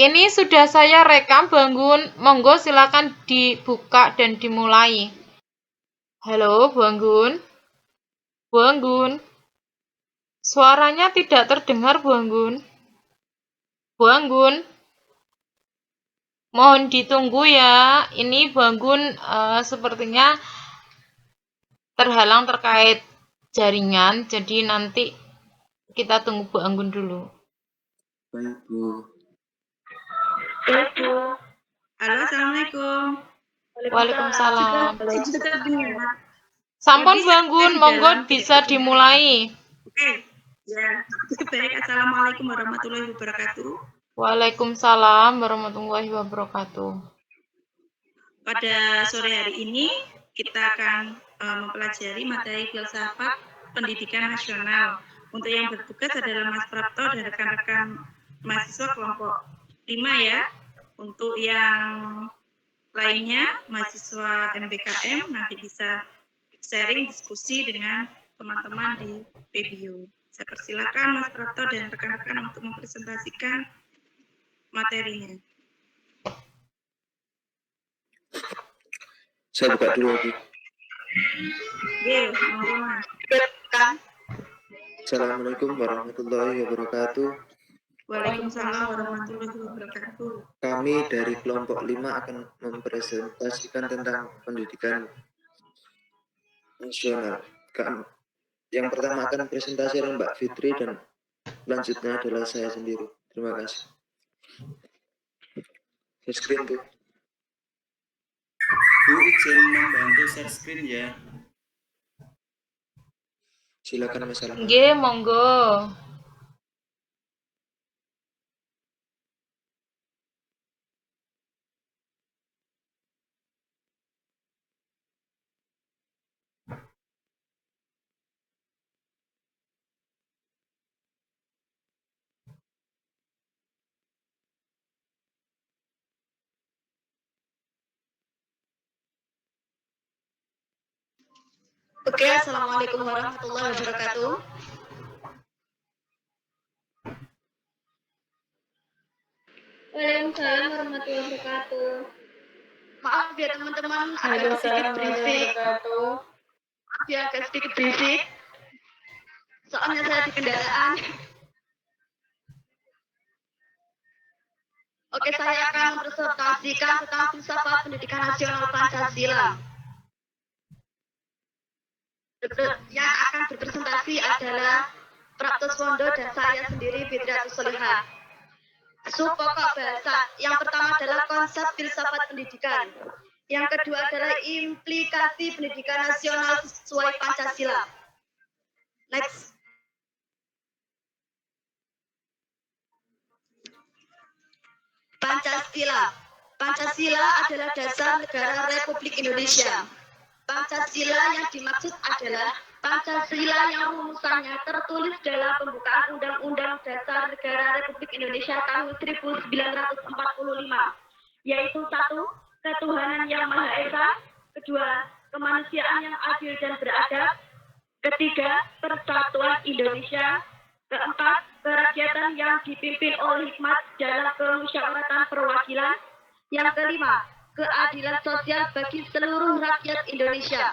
Ini sudah saya rekam, Banggun. Monggo silakan dibuka dan dimulai. Halo, Banggun. Banggun. Suaranya tidak terdengar, Banggun. Banggun. Mohon ditunggu ya. Ini Banggun sepertinya terhalang terkait jaringan. Jadi nanti kita tunggu Bu Anggun dulu. Baik, Bu. Halo, Assalamualaikum. Waalaikumsalam. Sudah dengar? Sampun Banggun, monggo bisa dimulai. Oke, ya. Baik, Assalamualaikum warahmatullahi wabarakatuh. Waalaikumsalam warahmatullahi wabarakatuh. Pada sore hari ini kita akan mempelajari materi filsafat pendidikan nasional. Untuk yang bertugas adalah Mas Prapto dan rekan-rekan mahasiswa kelompok 5 ya. Untuk yang lainnya, mahasiswa MBKM nanti bisa sharing diskusi dengan teman-teman di PBU. Saya persilakan Mas Prapto dan rekan-rekan untuk mempresentasikan materinya. Saya buka dulu, Bu. Assalamualaikum warahmatullahi wabarakatuh. Waalaikumsalam warahmatullahi wabarakatuh. Kami dari kelompok 5 akan mempresentasikan tentang pendidikan nasional. Yang pertama akan presentasi oleh Mbak Fitri dan selanjutnya adalah saya sendiri. Terima kasih. Share screen, Bu. Bu, izin membantu share screen ya. Silakan Mas Alma. Nggih, monggo. Oke, Assalamualaikum warahmatullahi wabarakatuh. Waalaikumsalam warahmatullahi wabarakatuh. Maaf ya teman-teman, agak sedikit berisik. Maaf ya, agak sedikit berisik. Soalnya saya di kendaraan. Oke, saya akan mempresentasikan tentang filsafat pendidikan nasional Pancasila. Yang akan berpresentasi adalah Prapto Swondo dan saya sendiri Fitriatus Solihah. Sub pokok bahasa. Yang pertama adalah konsep filsafat pendidikan. Yang kedua adalah implikasi pendidikan nasional sesuai Pancasila. Next. Pancasila. Pancasila adalah dasar negara Republik Indonesia. Pancasila yang dimaksud adalah Pancasila yang rumusannya tertulis dalam pembukaan Undang-Undang Dasar Negara Republik Indonesia tahun 1945, yaitu 1. Ketuhanan yang Maha Esa, 2. Kemanusiaan yang adil dan beradab, 3. Persatuan Indonesia, 4. Kerakyatan yang dipimpin oleh hikmat dalam kemusyawaratan perwakilan, yang 5. Keadilan sosial bagi seluruh rakyat Indonesia.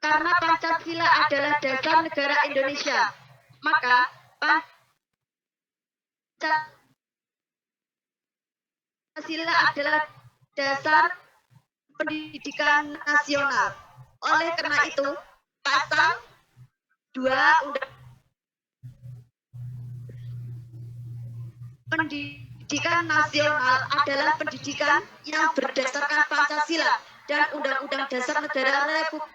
Karena Pancasila adalah dasar negara Indonesia, maka Pancasila adalah dasar pendidikan nasional. Oleh karena itu, pasal 2 Undang Pendidikan nasional adalah pendidikan yang berdasarkan Pancasila dan Undang-Undang Dasar Negara Republik.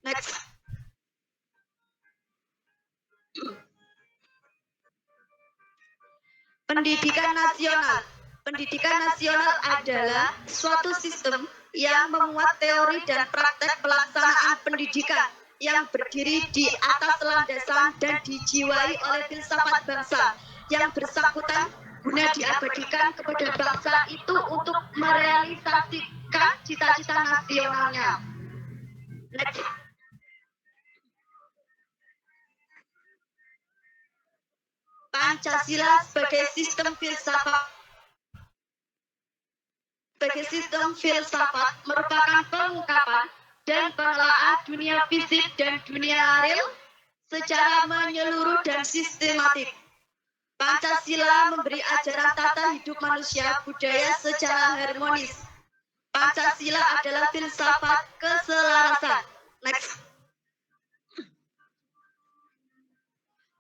Next. Pendidikan nasional. Pendidikan nasional adalah suatu sistem yang memuat teori dan praktek pelaksanaan pendidikan yang berdiri di atas landasan dan dijiwai oleh filsafat bangsa yang bersangkutan guna diabadikan kepada bangsa itu untuk merealisasikan cita-cita nasionalnya. Next. Pancasila sebagai sistem filsafat merupakan pengungkapan dan pengelolaan dunia fisik dan dunia real secara menyeluruh dan sistematik. Pancasila memberi ajaran tata hidup manusia budaya secara harmonis. Pancasila adalah filsafat keselarasan. Next.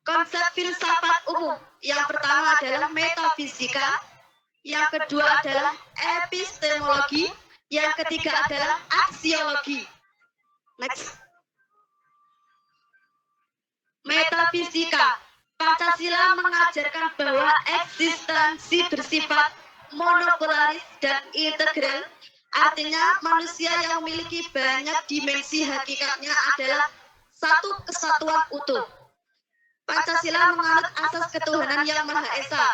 Konsep filsafat umum yang pertama adalah metafisika, yang kedua adalah epistemologi, yang ketiga adalah aksiologi. Next. Metafisika. Pancasila mengajarkan bahwa eksistensi bersifat monopolaris dan integral. Artinya manusia yang memiliki banyak dimensi hakikatnya adalah satu kesatuan utuh. Pancasila menganut asas ketuhanan yang Maha Esa.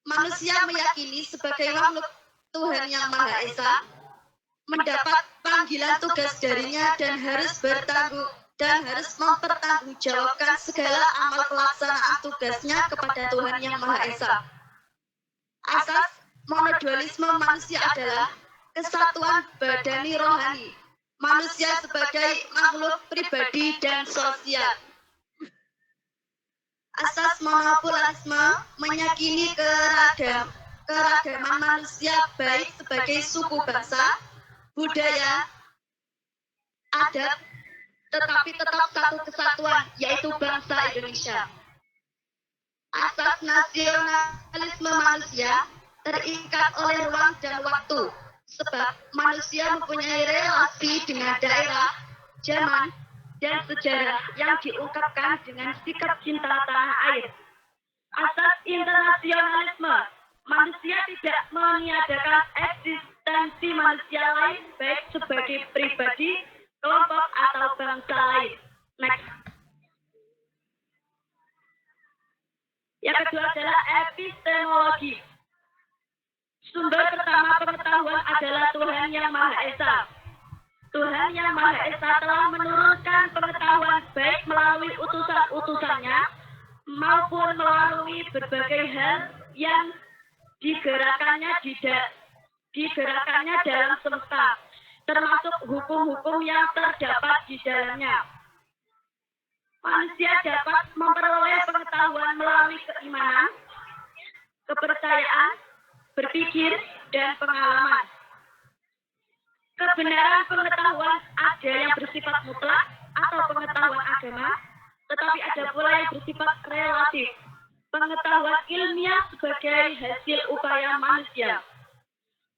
Manusia meyakini sebagai makhluk Tuhan yang Maha Esa mendapat panggilan tugas darinya dan harus mempertanggungjawabkan segala amal pelaksanaan tugasnya kepada Tuhan yang Maha Esa. Asas monodualisme manusia adalah kesatuan badani rohani. Manusia sebagai makhluk pribadi dan sosial. Asas monopolarisme meyakini keragaman manusia baik sebagai suku bangsa, budaya, adat, tetapi tetap satu kesatuan, yaitu bangsa Indonesia. Asas nasionalisme manusia terikat oleh ruang dan waktu, sebab manusia mempunyai relasi dengan daerah, zaman, dan sejarah yang diungkapkan dengan sikap cinta tanah air. Asas internasionalisme, manusia tidak meniadakan eksistensi manusia lain baik sebagai pribadi, kelompok, atau bangsa lain. Next. Yang kedua adalah epistemologi. Sumber pertama pengetahuan adalah Tuhan Yang Maha Esa. Tuhan Yang Maha Esa telah menurunkan pengetahuan baik melalui utusan-utusannya maupun melalui berbagai hal yang digerakkannya dalam semesta, termasuk hukum-hukum yang terdapat di dalamnya. Manusia dapat memperoleh pengetahuan melalui keimanan, kepercayaan, berpikir, dan pengalaman. Kebenaran pengetahuan ada yang bersifat mutlak atau pengetahuan agama, tetapi ada pula yang bersifat relatif. Pengetahuan ilmiah sebagai hasil upaya manusia.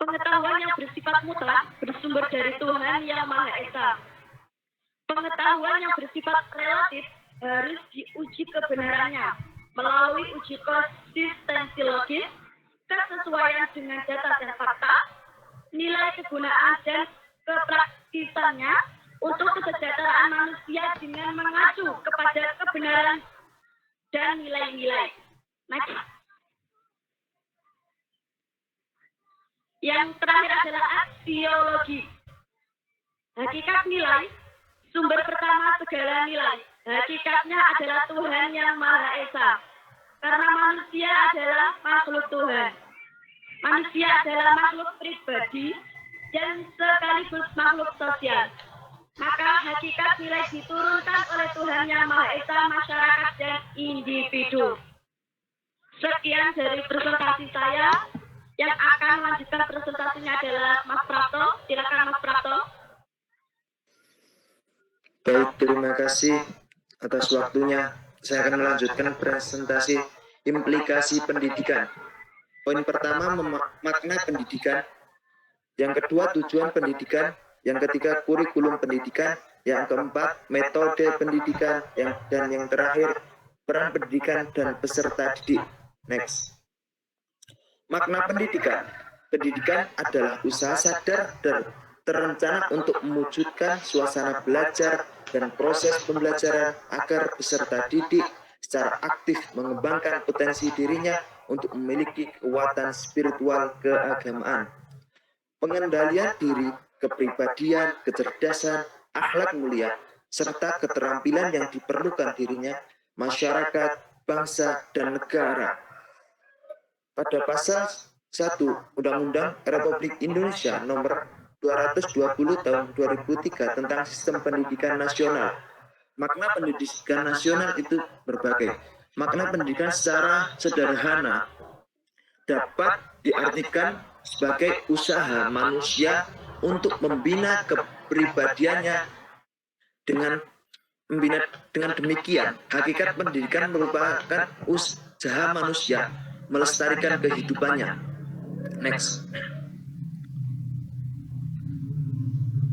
Pengetahuan yang bersifat mutlak bersumber dari Tuhan Yang Maha Esa. Pengetahuan yang bersifat relatif harus diuji kebenarannya melalui uji konsistensi logis, kesesuaian dengan data dan fakta, nilai kegunaan dan kepraktisannya untuk kesejahteraan manusia dengan mengacu kepada kebenaran dan nilai-nilai. Next. Yang terakhir adalah aksiologi. Hakikat nilai, sumber pertama segala nilai. Hakikatnya adalah Tuhan Yang Maha Esa. Karena manusia adalah makhluk Tuhan. Manusia adalah makhluk pribadi dan sekaligus makhluk sosial. Maka hakikat nilai diturunkan oleh Tuhan Yang Maha Esa, masyarakat, dan individu. Sekian dari presentasi saya. Yang akan melanjutkan presentasinya adalah Mas Prapto. Silakan Mas Prapto. Baik, terima kasih atas waktunya. Saya akan melanjutkan presentasi implikasi pendidikan. Poin pertama, makna pendidikan. Yang kedua, tujuan pendidikan. Yang ketiga, kurikulum pendidikan. Yang keempat, metode pendidikan. Dan yang terakhir, peran pendidikan dan peserta didik. Next. Makna pendidikan. Pendidikan adalah usaha sadar dan terencana untuk mewujudkan suasana belajar dan proses pembelajaran agar peserta didik secara aktif mengembangkan potensi dirinya untuk memiliki kekuatan spiritual keagamaan, pengendalian diri, kepribadian, kecerdasan, akhlak mulia, serta keterampilan yang diperlukan dirinya, masyarakat, bangsa dan negara. Pada pasal 1 Undang-Undang Republik Indonesia Nomor 220 Tahun 2003 tentang Sistem Pendidikan Nasional. Makna pendidikan nasional itu berbagai. Makna pendidikan secara sederhana dapat diartikan sebagai usaha manusia untuk membina kepribadiannya. Dengan demikian, hakikat pendidikan merupakan usaha manusia melestarikan kehidupannya. Next.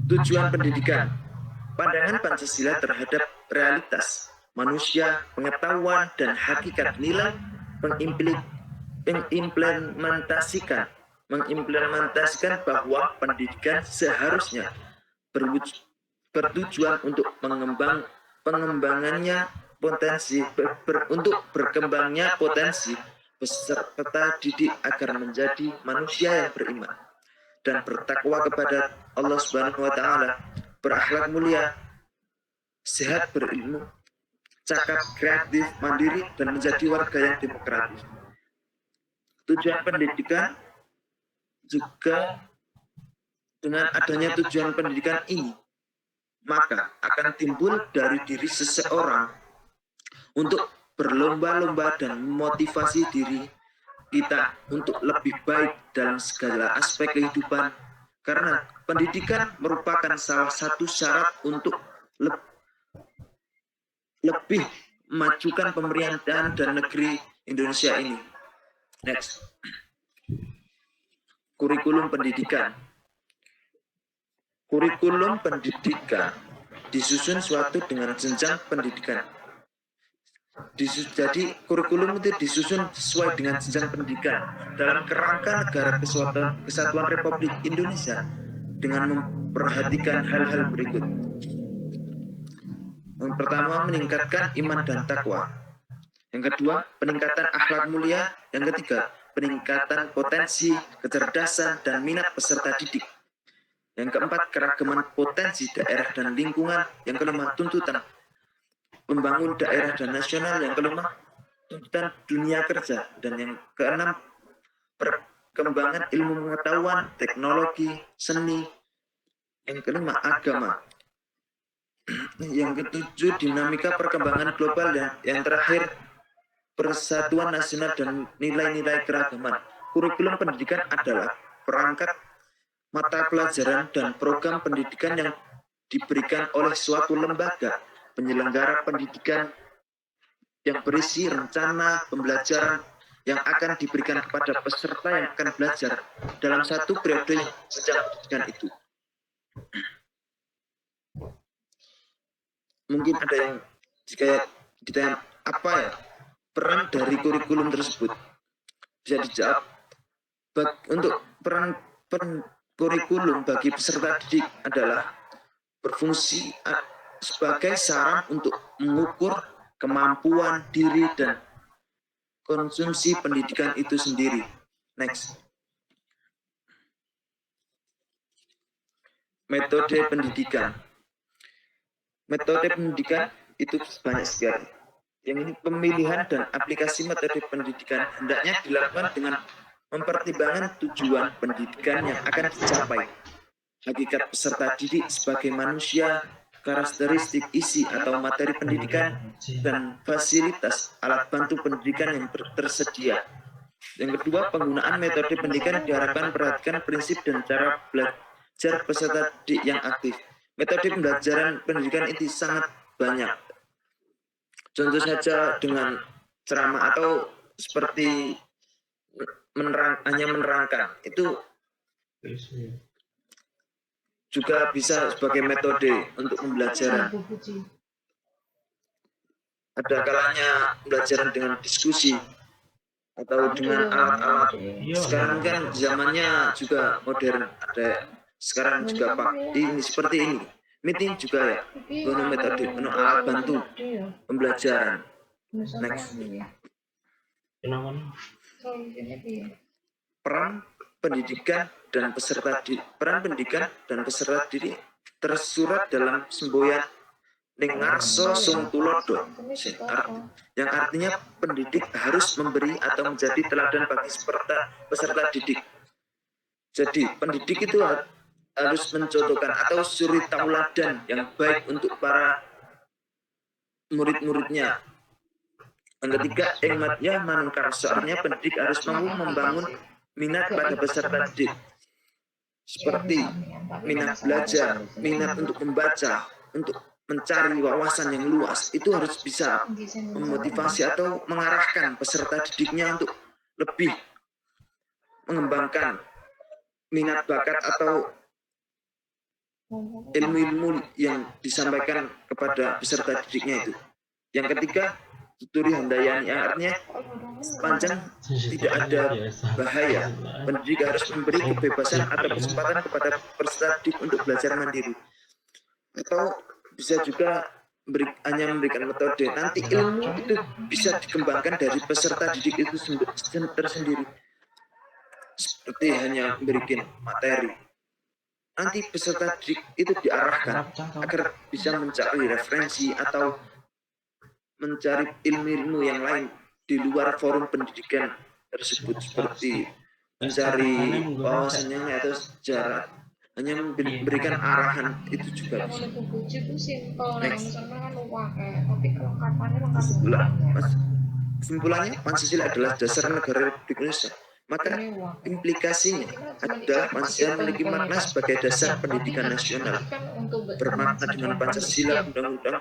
Tujuan pendidikan. Pandangan Pancasila terhadap realitas manusia, pengetahuan, dan hakikat nilai mengimplementasikan bahwa pendidikan seharusnya bertujuan untuk pengembangannya potensi untuk berkembangnya potensi peserta didik agar menjadi manusia yang beriman dan bertakwa kepada Allah Subhanahu wa taala, berakhlak mulia, sehat berilmu, cakap, kreatif, mandiri, dan menjadi warga yang demokratis. Tujuan pendidikan juga dengan adanya tujuan pendidikan ini, maka akan timbul dari diri seseorang untuk berlomba-lomba dan memotivasi diri kita untuk lebih baik dalam segala aspek kehidupan, karena pendidikan merupakan salah satu syarat untuk lebih memajukan pemerintahan dan negeri Indonesia ini. Next. Kurikulum pendidikan. Kurikulum pendidikan disusun suatu dengan jenjang pendidikan. Jadi kurikulum itu disusun sesuai dengan jenjang pendidikan dalam kerangka negara kesatuan Republik Indonesia dengan memperhatikan hal-hal berikut. Yang pertama, meningkatkan iman dan takwa. Yang kedua, peningkatan akhlak mulia. Yang ketiga, peningkatan potensi, kecerdasan, dan minat peserta didik. Yang keempat, keragaman potensi daerah dan lingkungan. Yang kelima, tuntutan membangun daerah dan nasional. Yang kelima, tuntutan dunia kerja. Dan yang keenam, perkembangan ilmu pengetahuan, teknologi, seni. Yang kelima, agama. Yang ketujuh, dinamika perkembangan global. Dan yang terakhir, persatuan nasional dan nilai-nilai keragaman. Kurikulum pendidikan adalah perangkat mata pelajaran dan program pendidikan yang diberikan oleh suatu lembaga penyelenggara pendidikan yang berisi rencana pembelajaran yang akan diberikan kepada peserta yang akan belajar dalam satu periode jenjang pendidikan itu. Mungkin ada yang jika ditanya apa ya peran dari kurikulum tersebut, bisa dijawab untuk peran kurikulum bagi peserta didik adalah berfungsi sebagai saran untuk mengukur kemampuan diri dan konsumsi pendidikan itu sendiri. Next. Metode pendidikan. Metode pendidikan itu banyak sekali. Yang ini pemilihan dan aplikasi metode pendidikan hendaknya dilakukan dengan mempertimbangkan tujuan pendidikan yang akan dicapai, hakikat peserta didik sebagai manusia, karakteristik isi atau materi pendidikan, dan fasilitas alat bantu pendidikan yang tersedia. Yang kedua, penggunaan metode pendidikan diharapkan perhatikan prinsip dan cara belajar peserta didik yang aktif. Metode pembelajaran pendidikan itu sangat banyak. Contoh saja dengan ceramah atau seperti hanya menerangkan, itu juga bisa sebagai metode untuk pembelajaran. Ada kalanya pembelajaran dengan diskusi atau dengan alat-alat. Sekarang kan zamannya juga modern, ada sekarang juga ini seperti ini. Meeting juga ya, penuh metode, penuh alat bantu pembelajaran. Next. Peran pendidikan dan peserta didik tersurat dalam semboyan ning ngarso sung tulodo, yang artinya pendidik harus memberi atau menjadi teladan bagi peserta didik. Jadi pendidik itu harus mencontohkan atau suri tauladan yang baik untuk para murid-muridnya. Yang ketiga, engmatnya manungkarso, artinya pendidik harus mampu membangun minat pada peserta didik. Seperti minat belajar, minat untuk membaca, untuk mencari wawasan yang luas, itu harus bisa memotivasi atau mengarahkan peserta didiknya untuk lebih mengembangkan minat bakat atau ilmu-ilmu yang disampaikan kepada peserta didiknya itu. Yang ketiga, tuturi handayani, artinya panjang tidak ada bahaya. Pendidik harus memberi kebebasan atau kesempatan kepada peserta didik untuk belajar mandiri. Atau bisa juga hanya memberikan metode. Nanti ilmu itu bisa dikembangkan dari peserta didik itu tersendiri. Seperti hanya memberikan materi. Nanti peserta didik itu diarahkan agar bisa mencari referensi atau mencari ilmu-ilmu yang lain di luar forum pendidikan tersebut, seperti mencari wawasannya atau sejarah, hanya memberikan arahan itu juga bisa. Kesimpulannya, Pancasila adalah dasar negara Republik Indonesia. Maka implikasinya adalah Pancasila memiliki makna sebagai dasar pendidikan nasional, bermakna dengan Pancasila Undang-Undang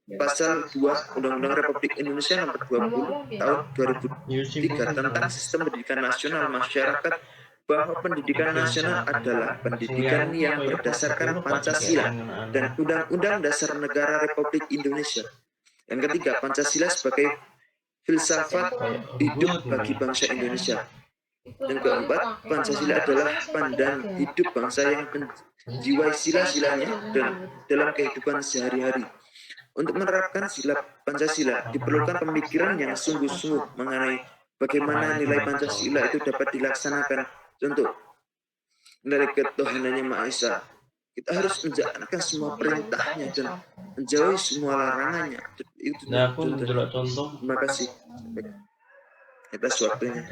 Pasal 2 Undang-Undang Republik Indonesia Nomor 20 Tahun 2003 tentang Sistem Pendidikan Nasional Masyarakat, bahwa pendidikan nasional adalah pendidikan yang berdasarkan Pancasila dan Undang-Undang Dasar Negara Republik Indonesia. Yang ketiga, Pancasila sebagai filsafat hidup bagi bangsa Indonesia. Yang keempat, Pancasila adalah pandangan hidup bangsa yang menjiwai sila-silanya dan dalam kehidupan sehari-hari. Untuk menerapkan sila Pancasila diperlukan pemikiran yang sungguh-sungguh mengenai bagaimana nilai Pancasila itu dapat dilaksanakan. Contoh, nilai ketuhanannya Maha Esa. Kita harus menjalankan semua perintahnya dan menjauhi semua larangannya. Itu contoh. Terima kasih. Atas waktunya.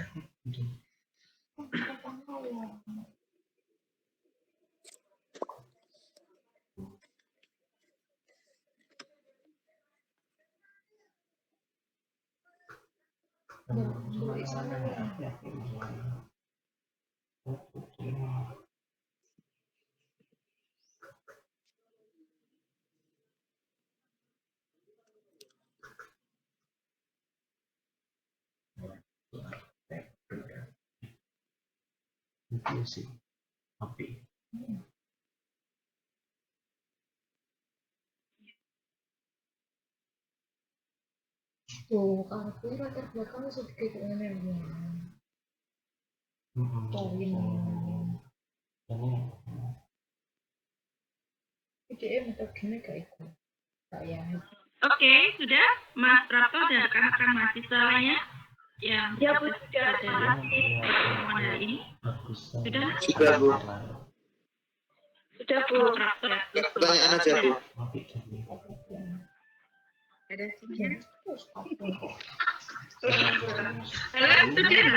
Tuh, aku latar belakangnya sedikit ini. Poin. IDM metodenya kayak itu. Saya. Oke, sudah Mas Prapto dan rekan-rekan mahasiswa lainnya yang sudah ada pertemuan hari ini. Sudah? Sudah, Bu. Sudah, Bu Prapto. Pertanyaan aja, Bu. Ada sini. Halo, sudah.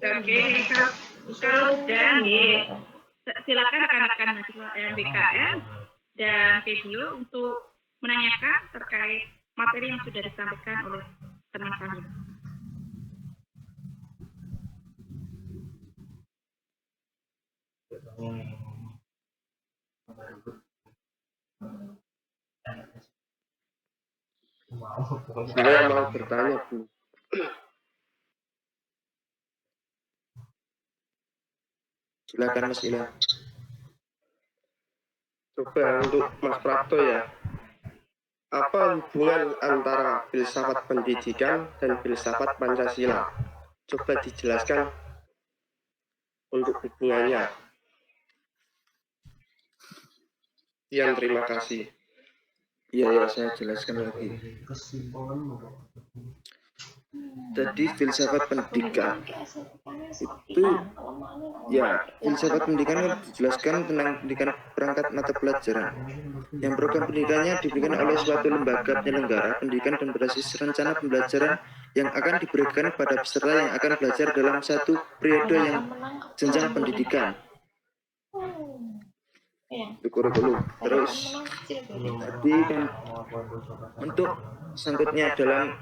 Oke, kalau sudah nih, silakan rekan-rekan mahasiswa LMBKN dan video untuk menanyakan terkait materi yang sudah disampaikan oleh teman kami. Saya mau bertanya, Bu. Silakan Mas Ilham. Coba untuk Mas Prapto ya. Apa hubungan antara filsafat pendidikan dan filsafat Pancasila? Coba dijelaskan untuk hubungannya. Sekian, terima kasih. Iya, saya jelaskan lagi. Tadi filsafat pendidikan itu ya, filsafat pendidikan kan dijelaskan tentang pendidikan perangkat mata pelajaran yang program pendidikannya diberikan oleh suatu lembaga penyelenggara pendidikan dan berbasis rencana pembelajaran yang akan diberikan pada peserta yang akan belajar dalam satu periode yang jenjang pendidikan. Itu kurikulum. Terus tadi kan untuk sangkutnya dalam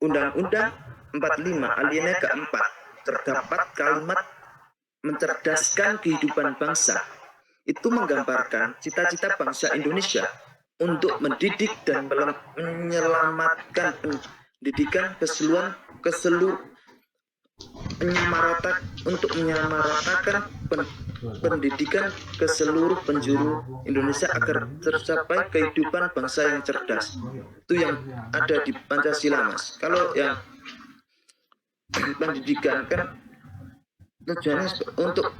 Undang-Undang 45 alinea keempat terdapat kalimat mencerdaskan kehidupan bangsa. Itu menggambarkan cita-cita bangsa Indonesia untuk mendidik dan menyelamatkan pendidikan menyamaratakan pendidikan ke seluruh penjuru Indonesia agar tercapai kehidupan bangsa yang cerdas. Itu yang ada di Pancasila, Mas. Kalau yang pendidikan kan tujuannya untuk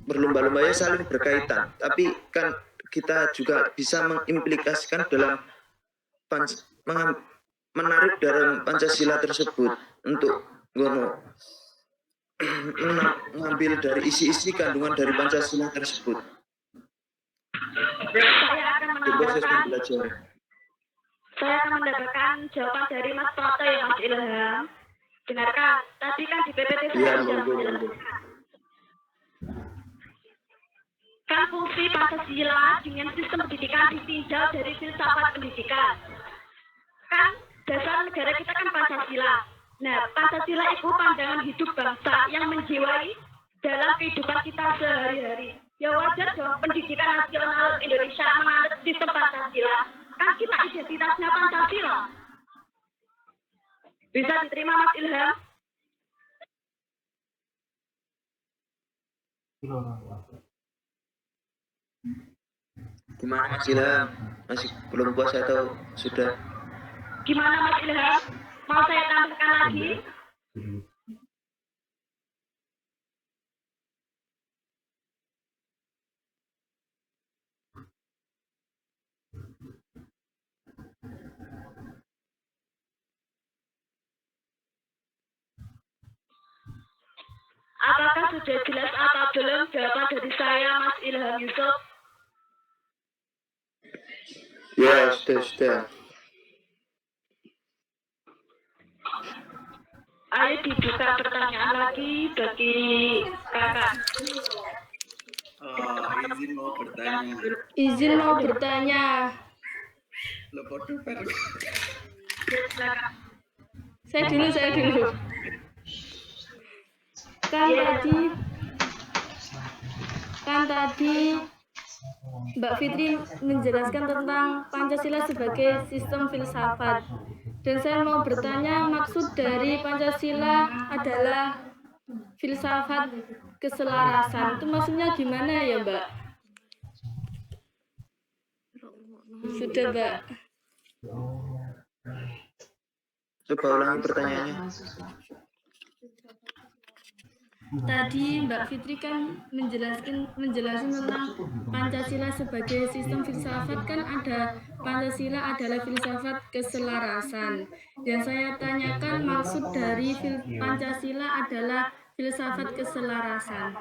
berlomba-lomba ya saling berkaitan, tapi kan kita juga bisa mengimplikasikan dalam menarik dari Pancasila tersebut untuk mengambil dari isi-isi kandungan dari Pancasila tersebut. Saya akan mendapatkan jawaban dari Mas Prato ya Mas Ilham. Dengarkan, tadi kan di PPT saya sudah menjelaskan. Kan fungsi Pancasila dengan sistem pendidikan ditinjau dari filsafat pendidikan. Kan dasar negara kita kan Pancasila. Nah, Pancasila itu pandangan hidup bangsa yang menjiwai dalam kehidupan kita sehari-hari. Ya wajar dong pendidikan nasional Indonesia menganut sistem Pancasila. Kan kita identitasnya Pancasila. Bisa diterima Mas Ilham? Gimana Mas Ilham? Masih belum puas atau sudah? Gimana Mas Ilham? Mau saya tambahkan lagi? Apakah sudah jelas atau belum jawaban dari saya Mas Ilham Yusuf? Ya, sudah. Ayo dibuka pertanyaan lagi bagi kakak. Izin mau bertanya. Saya dulu. Kan tadi Mbak Fitri menjelaskan tentang Pancasila sebagai sistem filsafat. Dan saya mau bertanya, maksud dari Pancasila adalah filsafat keselarasan. Itu maksudnya gimana ya, Mbak? Sudah, Mbak. Coba ulangi pertanyaannya. Tadi Mbak Fitri kan menjelaskan tentang Pancasila sebagai sistem filsafat, kan ada Pancasila adalah filsafat keselarasan. Yang saya tanyakan maksud dari Pancasila adalah filsafat keselarasan.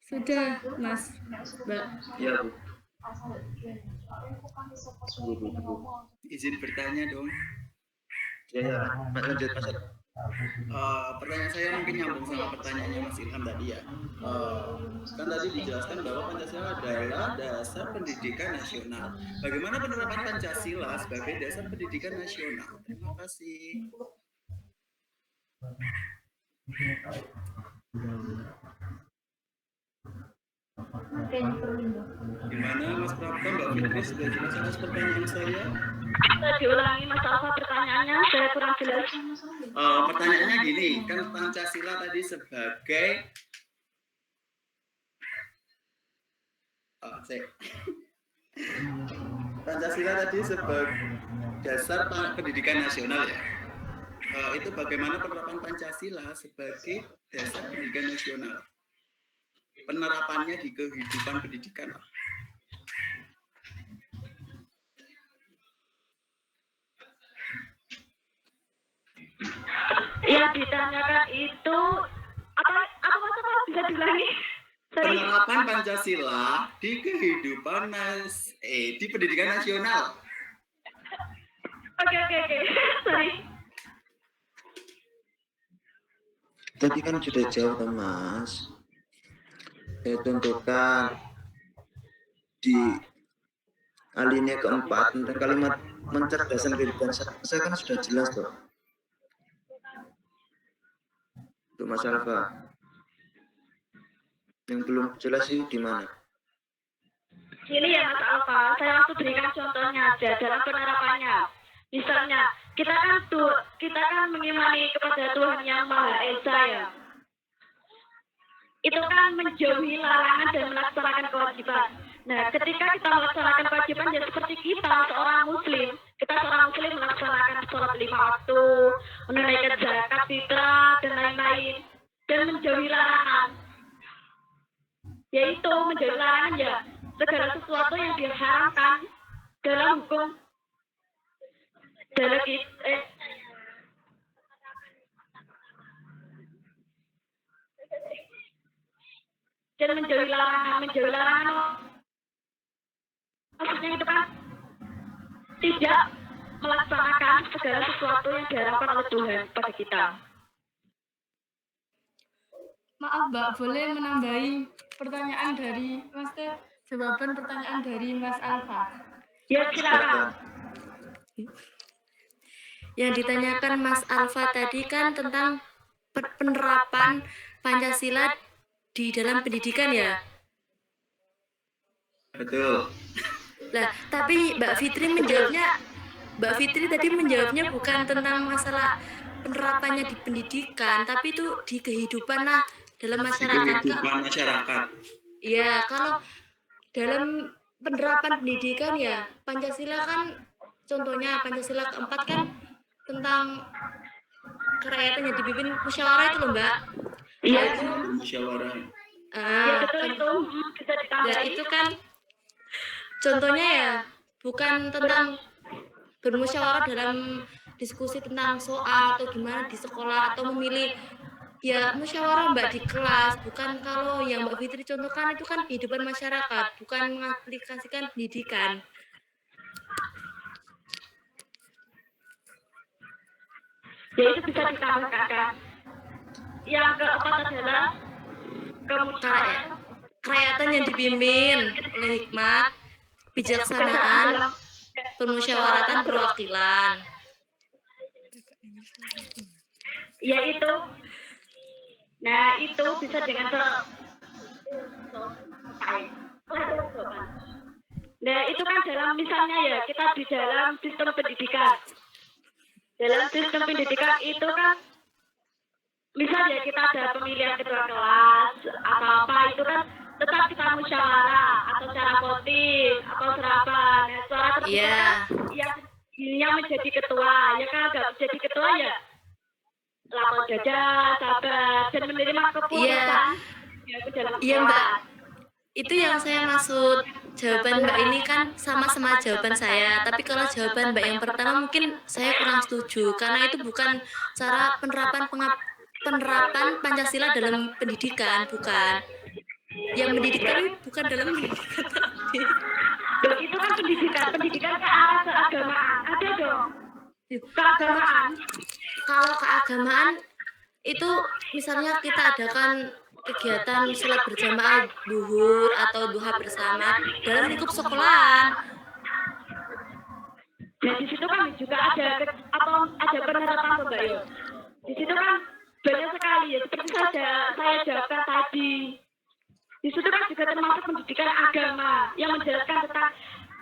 Sudah, Mas, Mbak. Ya, Bu. Izin bertanya dong. Ya, lanjut Mas. Pertanyaan saya mungkin nyambung sama pertanyaannya Mas Ilham tadi ya. Kan tadi dijelaskan bahwa Pancasila adalah dasar pendidikan nasional. Bagaimana penerapan Pancasila sebagai dasar pendidikan nasional? Terima kasih. Gimana Mas Prapto, Mbak Fitri sudah jelas atas pertanyaan saya? Bisa diulangi Mas Alfa pertanyaannya, saya kurang jelas. Pertanyaannya gini, kan Pancasila tadi sebagai Pancasila tadi sebagai dasar pendidikan nasional ya. Itu bagaimana penerapan Pancasila sebagai dasar pendidikan nasional? Penerapannya di kehidupan pendidikan. Yang ditanyakan itu apa maksudnya bisa diulangi? Sorry. Penerapan Pancasila di kehidupan di pendidikan nasional. Oke. Sorry. Tadi kan sudah jauh kan Mas. Saya contohkan di alinea keempat tentang kalimat mencerdaskan kehidupan saya kan sudah jelas toh. Untuk Mas Alfa. Yang belum jelas itu di mana? Ini ya Mas Alfa, saya langsung berikan contohnya aja dalam penerapannya. Misalnya, kita kan mengimani kepada Tuhan Yang Maha Esa ya. Itu kan menjauhi larangan dan melaksanakan kewajiban. Nah, ketika kita melaksanakan kewajiban ya seperti kita seorang muslim melaksanakan sholat 5 waktu, menunaikan zakat, fitrah dan lain-lain, dan menjauhi larangan. Yaitu menjauhi larangan ya segala sesuatu yang diharamkan dalam hukum dan menjauhi larangan maksudnya itu kan tidak melaksanakan segala sesuatu yang diharapkan oleh Tuhan pada kita. Maaf Mbak, boleh menambahi pertanyaan dari Mas Teh? Jawaban pertanyaan dari Mas Alfa. Ya silakan. Yang ditanyakan Mas Alfa tadi kan tentang penerapan Pancasila di dalam pendidikan ya? Betul. Nah, tapi Mbak Fitri tadi menjawabnya bukan tentang masalah penerapannya di pendidikan, tapi itu di kehidupan lah dalam masyarakat. Kehidupan masyarakat. Iya, kalau dalam penerapan pendidikan ya Pancasila kan contohnya Pancasila keempat kan tentang kerakyatan yang dipimpin musyawarah itu loh Mbak. Iya. Musyawarah. Betul itu. Bisa ditambah. Ya itu kan contohnya ya bukan tentang bermusyawarah dalam diskusi tentang soal atau gimana di sekolah atau memilih ya musyawarah Mbak di kelas, bukan kalau yang Mbak Fitri contohkan itu kan kehidupan masyarakat, bukan mengaplikasikan pendidikan. Ya itu bisa ditambahkan kan. Yang keempat adalah kerakyatan yang dipimpin oleh hikmat, kebijaksanaan, permusyawaratan, perwakilan. Yaitu, nah itu bisa dengan nah itu kan dalam misalnya ya kita di dalam sistem pendidikan. Dalam sistem pendidikan itu kan misalnya kita ada pemilihan ketua kelas atau apa itu kan tetap kita musyawarah atau cara voting atau serapan suara terbuka yang menjadi ketua ya kan nggak menjadi ketua ya lapor jajar sabar dan menerima keputusan iya Mbak, itu yang saya maksud. Jawaban Mbak ini kan sama-sama jawaban saya, tapi kalau jawaban Mbak yang pertama mungkin saya kurang setuju karena itu bukan cara penerapan Pancasila dalam pendidikan, bukan. Yang mendidik tapi bukan dalam pendidikan tadi. Itu kan pendidikan ke arah keagamaan, ada dong. Keagamaan. Kalau keagamaan itu misalnya kita adakan kegiatan sholat berjamaah duhur atau duha bersama dalam lingkup sekolahan. Nah di situ kan juga ada penerapan Mbak Yo. Di situ kan banyak sekali ya seperti saya jawabkan tadi. Di situ kan juga termasuk pendidikan agama yang menjelaskan tentang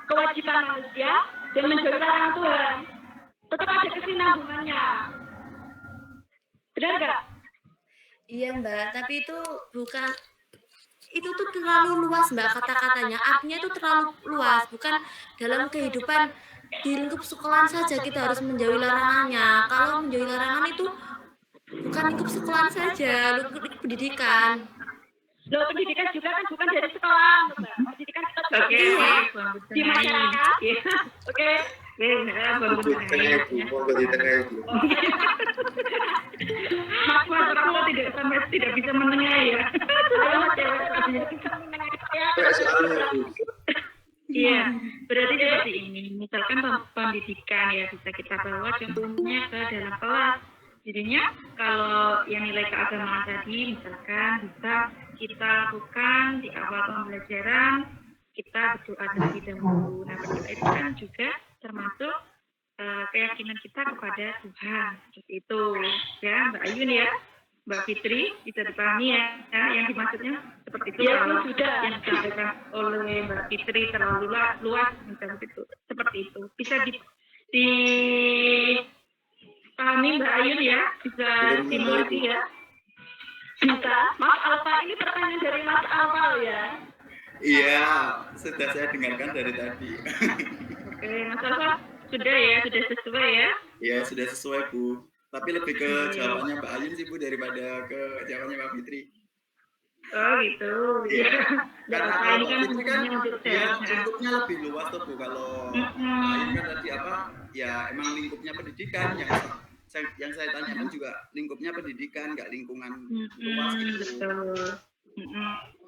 kewajiban manusia dan menjauhi larangan Tuhan. Tetap ada kesinambungannya. Benar nggak? Iya Mbak, tapi itu bukan, itu tuh terlalu luas Mbak kata-katanya, artinya itu terlalu luas, bukan dalam kehidupan di lingkup sekolahan saja kita harus menjauhi larangannya. Kalau menjauhi larangan itu bukan lingkup sekolahan saja, lingkup pendidikan. Loh pendidikan juga kan bukan dari sekolah Mbak, pendidikan kita juga di masyarakat. Oke. bangun Di tengah tengah itu, ya. monggo di tengah itu. Mas Prabowo tidak bisa menengahi ya. Kayak soalnya Bu. Iya, berarti seperti ini. Misalkan pendidikan ya bisa kita bawa contohnya ke dalam kelas. Jadinya kalau yang nilai keagamaan tadi misalkan bisa kita lakukan di awal pembelajaran, kita berdoa terlebih dahulu. Nah, berdoa itu kan juga termasuk keyakinan kita kepada Tuhan. Seperti itu ya, Mbak Ayun ya. Mbak Fitri bisa dipahami ya, yang dimaksudnya seperti itu. Ya, kalau sudah. yang disampaikan oleh Mbak Fitri terlalu luas misalnya itu seperti itu bisa dipahami Mbak Ayun ya, bisa dimengerti ya. Bisa. Mas Alfa, ini pertanyaan dari Mas Alfa ya. Iya, sudah saya dengarkan dari tadi. Oke, Mas Alfa sudah ya, sudah sesuai ya. Ya, sudah sesuai Bu. Tapi lebih ke jawabannya Mbak Ayun sih Bu daripada ke jawabannya Mbak Fitri. Oh gitu. Iya. Karena Karena ini kan Mbak Fitri kan fungsinya untuk ya saya. lingkupnya lebih luas tuh Bu. Kalau Mbak Ayun kan tadi apa? Ya emang lingkupnya pendidikan yang saya tanyakan juga lingkupnya pendidikan, nggak lingkungan luas gitu. Betul.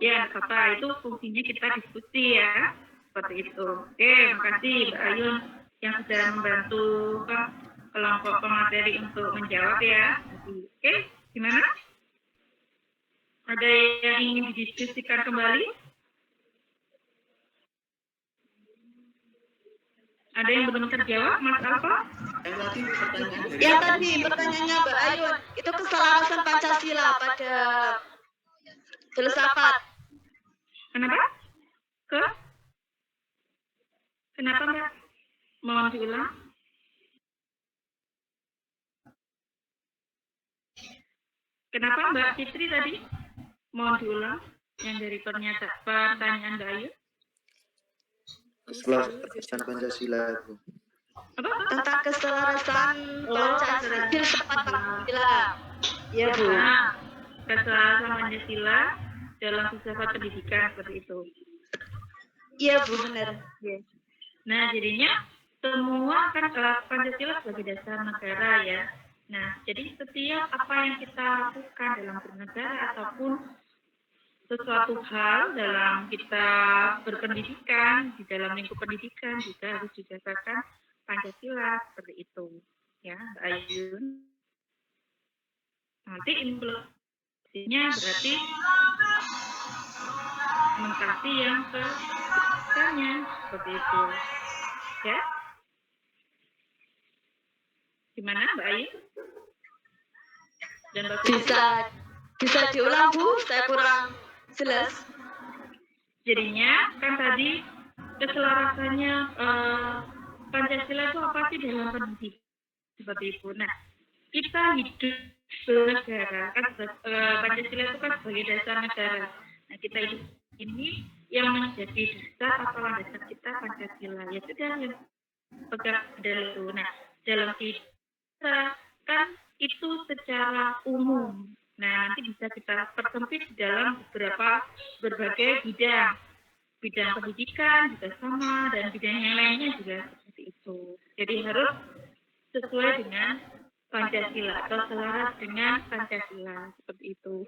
Ya, apa itu fungsinya kita diskusi ya, seperti itu. Oke, makasih Mbak Ayun yang sudah membantu kelompok pemateri untuk menjawab ya. Oke, gimana? Ada yang ingin didiskusikan kembali? Ada yang belum terjawab, Mas Alfa? Yang tadi pertanyaannya Mbak Ayun, itu keselarasan Pancasila pada filsafat. Kenapa? Kenapa Mbak? Mohon diulang. Kenapa Mbak Fitri tadi? Mohon diulang yang dari pertanyaan Mbak Ayu. Keselarasan Pancasila itu. Apa? Tentang keselarasan Pancasila, filsafat Pancasila. Ya Bu. Nah, keselarasan Pancasila dalam filsafat pendidikan seperti itu. Iya Bu, benar. Yes. Nah, jadinya semua kan Pancasila sebagai dasar negara ya. Nah, jadi setiap apa yang kita lakukan dalam bernegara ataupun sesuatu hal dalam kita berpendidikan, di dalam lingkup pendidikan juga harus didasarkan Pancasila seperti itu. Ya, Mbak Ayun. Nanti implementasinya berarti implementasi yang ke-nya seperti itu. Ya. Gimana Mbak Ayu? Dan Mbak Fitri? Bisa diulang Bu, saya kurang jelas. Jadinya kan tadi keselarasannya Pancasila itu apa sih dalam pendidikan seperti itu. Nah, kita hidup bernegara kan Pancasila itu kan sebagai dasar negara. Nah, kita hidup ini yang menjadi dasar atau landasan kita Pancasila. Ya sudah yang pegang itu. Nah, dalam kita kan itu secara umum. Nah, nanti bisa kita persempit dalam berbagai bidang. Bidang pendidikan juga sama, dan bidang yang lainnya juga seperti itu. Jadi harus sesuai dengan Pancasila atau selaras dengan Pancasila, seperti itu.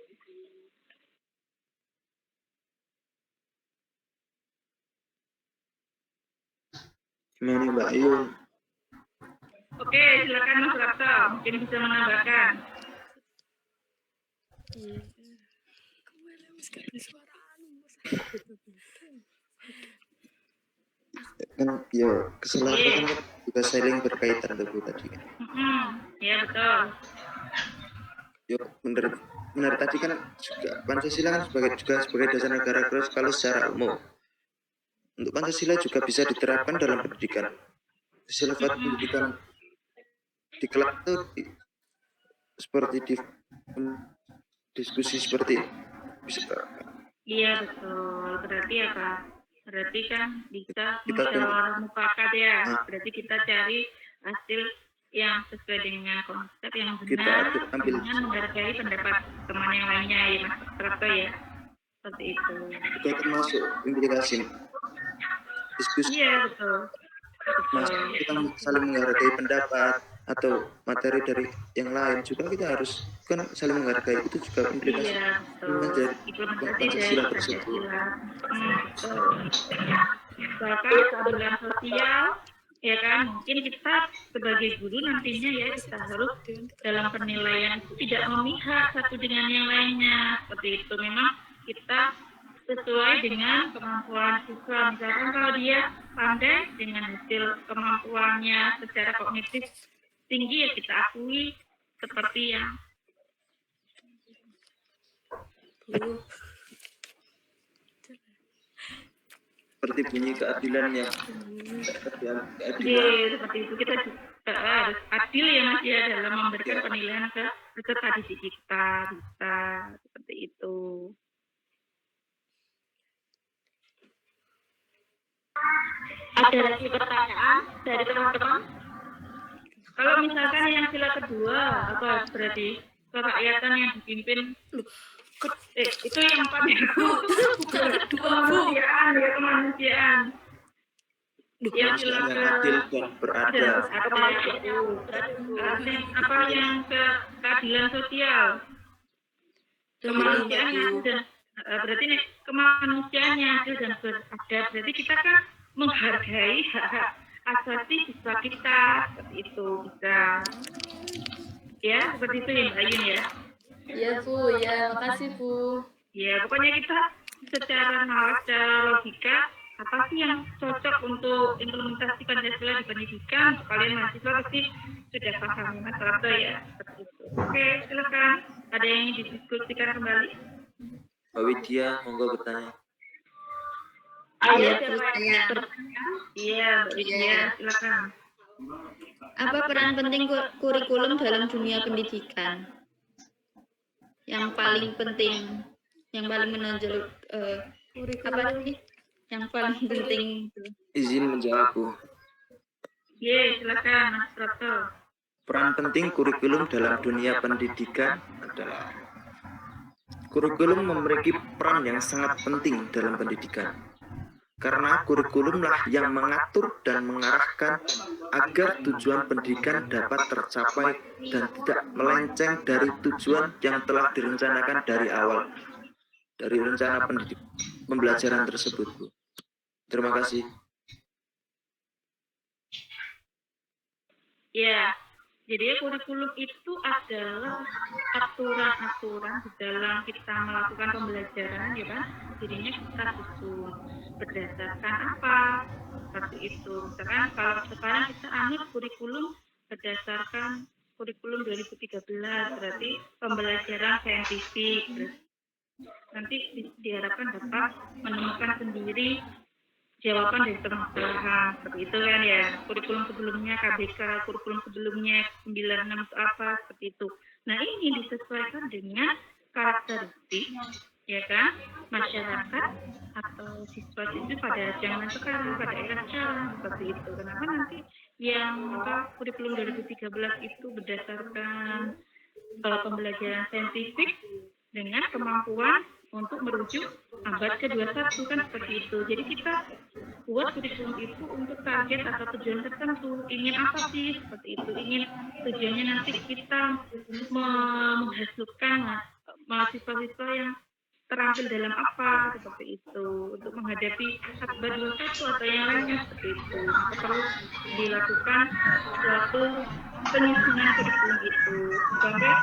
Gimana Mbak Ayun? Oke, silakan Mas Rapto, mungkin bisa menambahkan. Kan ya keselarasan kan juga saling berkaitan tuh tadi kan. Ya betul. Ya benar tadi kan juga Pancasila kan sebagai dasar negara. Terus kalau secara umum untuk Pancasila juga bisa diterapkan dalam pendidikan. Filsafat pendidikan di kelas itu seperti di diskusi seperti bisa. Iya betul. Berarti apa? Berarti kan bisa musyawarah mufakat ya. Berarti kita cari hasil yang sesuai dengan konsep yang benar dengan menghargai pendapat teman yang lainnya ya Mas Rapto ya. Seperti itu. Itu termasuk implikasi diskusi. Iya betul. kita saling menghargai pendapat atau materi dari yang lain juga kita harus kan saling menghargai, itu juga implikasi Iya, betul. menjadi Implementasi dari Pancasila tersebut. Pancasila. Betul. Bahkan keadilan sosial, ya kan, mungkin kita sebagai guru nantinya ya kita harus dalam penilaian itu tidak memihak satu dengan yang lainnya, seperti itu. Memang kita sesuai dengan kemampuan siswa. Misalkan kalau dia pandai dengan hasil kemampuannya secara kognitif tinggi, ya kita akui seperti yang seperti bunyi keadilan yang seperti itu. Kita juga harus adil ya Mas ya dalam memberikan penilaian ke peserta didik kita, bisa seperti itu. Ada lagi pertanyaan dari teman-teman? Kalau misalkan yang sila kedua, apa berarti kerakyatan yang dipimpin, itu yang paling kemanusiaan, ya kemanusiaan. Yang sila adil dan beradab. Apa yang keadilan sosial, kemanusiaan dan berarti nih kemanusiaannya adil dan beradab. Berarti kita kan menghargai hak-hak asasi siswa kita, seperti itu bisa. Ya, seperti itu ya Mbak Yun ya. Iya Bu, ya makasih Bu. Ya, pokoknya kita secara nalar, secara logika, apa sih yang cocok untuk implementasi Pancasila di pendidikan? Kalian mahasiswa pasti sudah paham Mas Rato ya, seperti itu. Oke, silakan. Ada yang ingin didiskusikan kembali? Mbak Widya, monggo bertanya. Iya, Mbak Widya, silakan. Apa peran penting kurikulum dalam dunia pendidikan? Yang paling penting, yang paling menonjol, apa sih? Yang paling penting. Izin menjawab Bu. Iya, silakan Mas Rato. Peran penting kurikulum dalam dunia pendidikan adalah kurikulum memiliki peran yang sangat penting dalam pendidikan. Karena kurikulumlah yang mengatur dan mengarahkan agar tujuan pendidikan dapat tercapai dan tidak melenceng dari tujuan yang telah direncanakan dari awal, dari rencana pembelajaran tersebut, Bu. Terima kasih. Ya, jadi kurikulum itu adalah aturan-aturan di dalam kita melakukan pembelajaran, ya kan? Jadinya kita susun berdasarkan apa? Seperti itu. Misalkan kalau sekarang kita anut kurikulum berdasarkan kurikulum 2013, berarti pembelajaran saintifik. Nanti diharapkan dapat menemukan sendiri jawaban dari permasalahan, seperti itu kan ya. Kurikulum sebelumnya KBK, kurikulum sebelumnya 96 itu apa, seperti itu. Nah ini disesuaikan dengan karakteristik, ya kan, masyarakat atau siswa-siswi pada zaman sekarang, pada era sekarang, seperti itu. Kenapa nanti yang kurikulum 2013 itu berdasarkan pembelajaran saintifik dengan kemampuan untuk merujuk abad ke-21 kan, seperti itu. Jadi kita buat kurikulum itu untuk target atau tujuan tertentu. Ingin apa sih? Seperti itu. Ingin tujuannya nanti kita menghasilkan mahasiswa-siswa yang terampil dalam apa, seperti itu. Untuk menghadapi abad 21 atau yang lainnya, seperti itu. Maka perlu dilakukan suatu penyusunan kurikulum itu. Sampai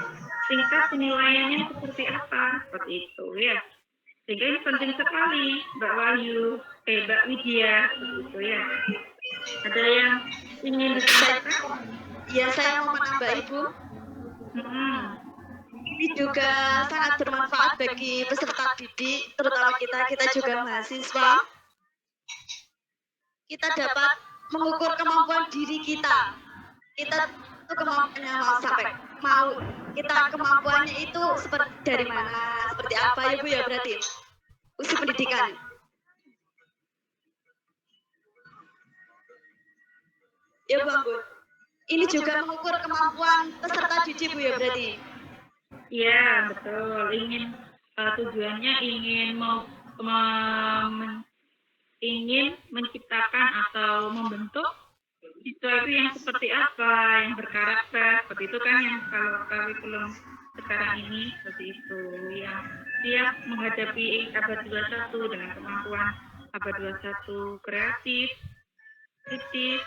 tingkat penilaiannya seperti apa, seperti itu ya. Sehingga ini penting sekali Mbak Wahyu, Mbak Widya, begitu ya. Ada yang ingin disampaikan? Ya, saya mau menambah Ibu. Ini juga sangat bermanfaat bagi peserta didik, terutama kita juga mahasiswa. Kita dapat mengukur kemampuan diri kita. Kita itu kemampuannya mau kita kemampuannya itu seperti dari mana, seperti apa ya Bu ya, berarti usia pendidikan. Ya Bu Anggun, ini juga mengukur kemampuan peserta didik Bu ya berarti. Iya betul, tujuannya ingin menciptakan atau membentuk siswa itu yang seperti apa, yang berkarakter, seperti itu kan yang kalau kurikulum sekarang ini seperti itu, yang siap menghadapi abad 21 dengan kemampuan abad 21 kreatif, kritis,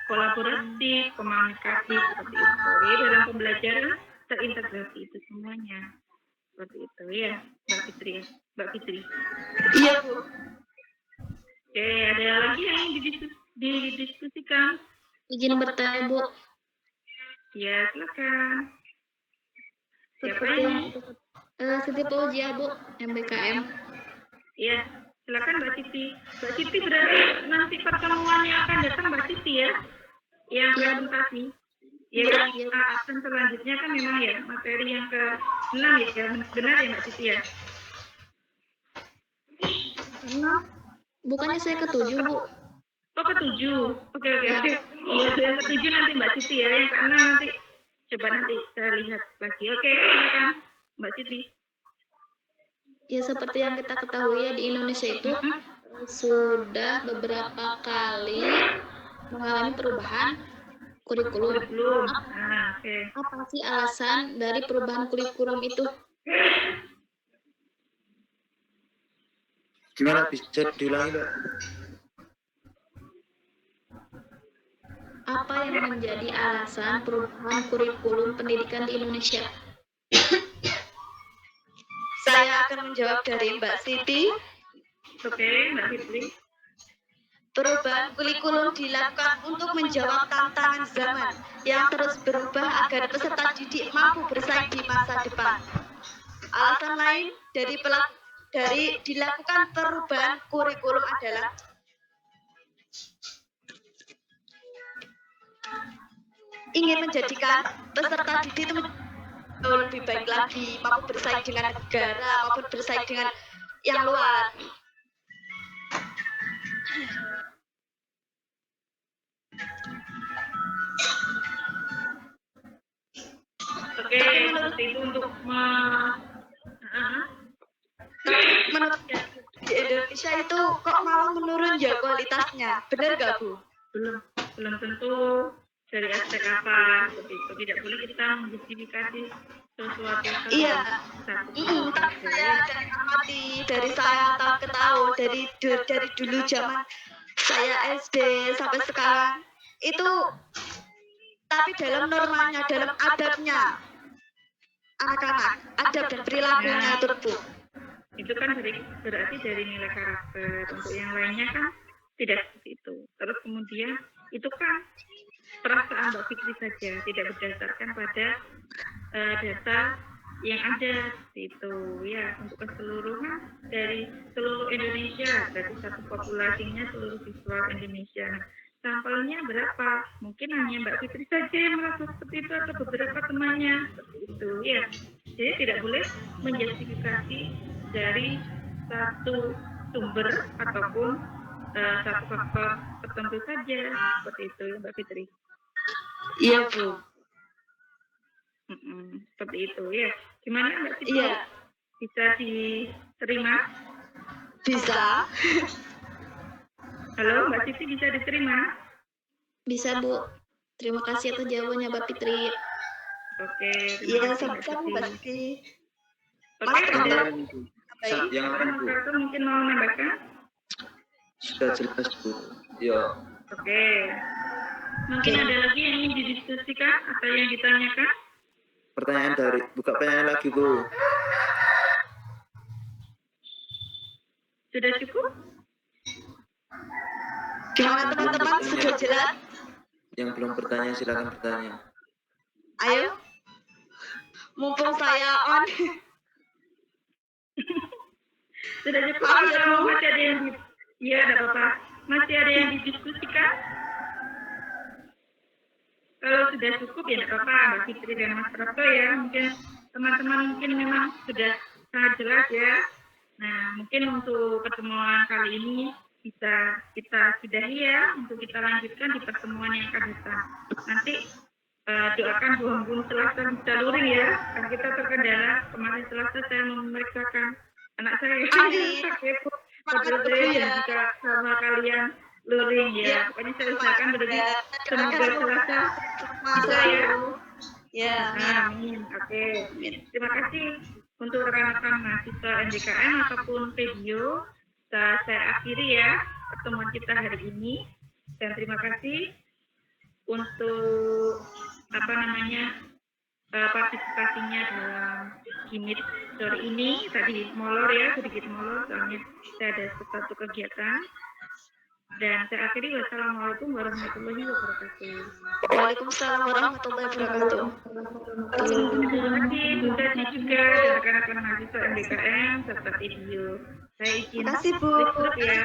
kolaboratif, komunikatif, seperti itu. Jadi dalam pembelajaran terintegrasi itu semuanya. Seperti itu ya, Mbak Fitri. Iya, Bu. Oke, ada lagi yang ingin didiskusikan? Izin bertanya, Bu. Ya, silakan. Siapa Seperti ini? Siti Fauzia, Bu, MBKM. Iya, silakan Mbak Siti. Mbak Siti berarti nanti pertemuan yang akan datang Mbak Siti ya, yang presentasi. Ya, akan selanjutnya kan memang ya materi yang ke-6 ya, benar ya Mbak Siti ya? Bukannya saya ke-7, Bu. Oh, ke-7. Oke. Iya, yang ke-7 nanti Mbak Siti ya, yang ke-6 nanti coba nanti saya lihat lagi. Oke, silakan Mbak Siti. Ya, seperti yang kita ketahui ya, di Indonesia itu sudah beberapa kali mengalami perubahan kurikulum. Apa sih alasan dari perubahan kurikulum itu? Gimana, bisa diulangi, Mbak? Apa yang menjadi alasan perubahan kurikulum pendidikan di Indonesia? Saya akan menjawab dari Mbak Siti. Oke, Mbak Fitri. Perubahan kurikulum dilakukan untuk menjawab tantangan zaman yang terus berubah agar peserta didik mampu bersaing di masa depan. Alasan lain dari dilakukan perubahan kurikulum adalah ingin menjadikan peserta didik itu lebih baik lagi, mampu bersaing dengan negara maupun bersaing dengan yang luar. Oke, seperti itu untuk menurut di Indonesia itu kok malah menurun ya kualitasnya, benar nggak Bu? Belum tentu dari aspek apa, seperti itu. Tidak boleh kita menjustifikasi sesuatu. Iya. Tapi saya dari saya tahun ke tahun, dari dulu zaman saya SD sampai sekarang itu, tapi dalam normanya, dalam adabnya anak-anak, adab dan perilakunya itu Bu. Itu kan berarti dari nilai karakter. Untuk yang lainnya kan tidak seperti itu. Terus kemudian itu kan perasaan Mbak Fitri saja, tidak berdasarkan pada data yang ada itu ya, untuk keseluruhan dari seluruh Indonesia, dari satu populasinya seluruh siswa Indonesia. Sampelnya berapa? Mungkin hanya Mbak Fitri saja yang merasa seperti itu atau beberapa temannya seperti itu ya. Jadi tidak boleh menjustifikasi dari satu sumber ataupun satu faktor tertentu saja seperti itu Mbak Fitri. Iya Bu. Seperti itu ya. Gimana Mbak Fitri? Iya. Bisa diterima? Bisa. Halo Mbak Siti, bisa diterima? Bisa Bu. Terima kasih atas jawabannya Mbak Fitri. Oke. Iya, sama-sama Mbak Siti. Oke, yang lain Bu. Mungkin mau menambahkan? Sudah jelas Bu. Ya. Oke. Mungkin ada lagi yang ingin didiskusikan atau yang ditanyakan? Buka pertanyaan lagi Bu. Sudah cukup? Gimana teman-teman, sudah jelas? Yang belum bertanya silakan bertanya. Ayo. Mumpung saya on. Sudah cukup atau masih ada yang iya, ada apa-apa. Masih ada yang didiskusikan? Kalau sudah cukup ya tidak apa-apa, Mbak Fitri dan Mas Prapto ya. Mungkin teman-teman mungkin memang sudah sangat jelas ya. Nah, mungkin untuk pertemuan kali ini bisa kita sudahi ya, untuk kita lanjutkan di pertemuan yang akan datang. Nanti doakan Bu Hambun Selasa bisa luring ya, kan kita terkendala kemarin Selasa saya memeriksakan anak saya sakit, padahal saya jika sama kalian luring ya. Pokoknya saya usahakan berarti semoga Selasa bisa ya. Ya, Amin. Oke. Terima kasih untuk rekan-rekan mahasiswa NDKM ataupun video. Saya akhiri ya pertemuan kita hari ini. Dan terima kasih untuk partisipasinya dalam Gimit sore ini. Tadi molor ya, sedikit molor soalnya saya ada satu kegiatan. Dan saya akhiri, wassalamualaikum warahmatullahi wabarakatuh. Waalaikumsalam warahmatullahi wabarakatuh. Terima kasih Bu Tati juga dan rekan-rekan mahasiswa MDKM serta video. Saya izin Terima kasih, Bu. tutup ya.